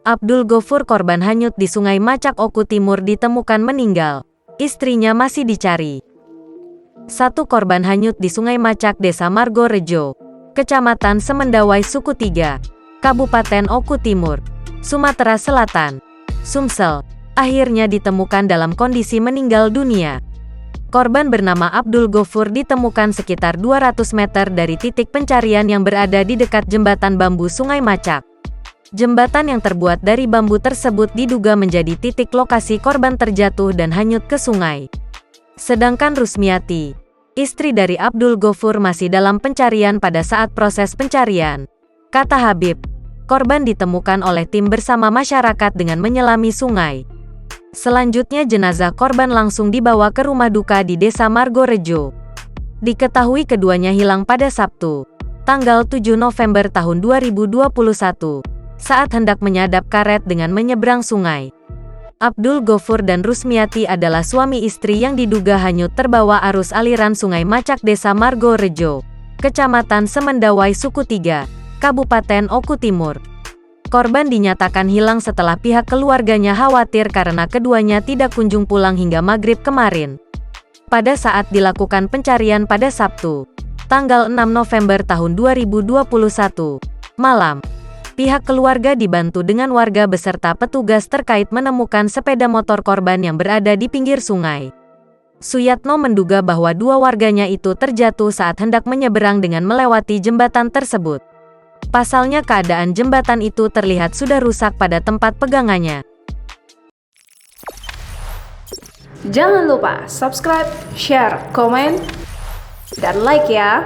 Abdul Gofur, korban hanyut di Sungai Macak Oku Timur, ditemukan meninggal. Istrinya masih dicari. 1 korban hanyut di Sungai Macak, Desa Margorejo, Kecamatan Semendawai, Suku 3, Kabupaten Oku Timur, Sumatera Selatan, Sumsel, akhirnya ditemukan dalam kondisi meninggal dunia. Korban bernama Abdul Gofur ditemukan sekitar 200 meter dari titik pencarian yang berada di dekat jembatan bambu Sungai Macak. Jembatan yang terbuat dari bambu tersebut diduga menjadi titik lokasi korban terjatuh dan hanyut ke sungai. Sedangkan Rusmiati, istri dari Abdul Gofur, masih dalam pencarian pada saat proses pencarian. Kata Habib, korban ditemukan oleh tim bersama masyarakat dengan menyelami sungai. Selanjutnya jenazah korban langsung dibawa ke rumah duka di Desa Margorejo. Diketahui keduanya hilang pada Sabtu, tanggal 7 November tahun 2021. Saat hendak menyadap karet dengan menyeberang sungai. Abdul Gofur dan Rusmiati adalah suami istri yang diduga hanyut terbawa arus aliran Sungai Macak, Desa Margorejo, Kecamatan Semendawai, Suku 3, Kabupaten Oku Timur. Korban dinyatakan hilang setelah pihak keluarganya khawatir karena keduanya tidak kunjung pulang hingga maghrib kemarin. Pada saat dilakukan pencarian pada Sabtu, tanggal 6 November tahun 2021, malam, pihak keluarga dibantu dengan warga beserta petugas terkait menemukan sepeda motor korban yang berada di pinggir sungai. Suyatno menduga bahwa 2 warganya itu terjatuh saat hendak menyeberang dengan melewati jembatan tersebut. Pasalnya keadaan jembatan itu terlihat sudah rusak pada tempat pegangannya. Jangan lupa subscribe, share, komen, dan like ya!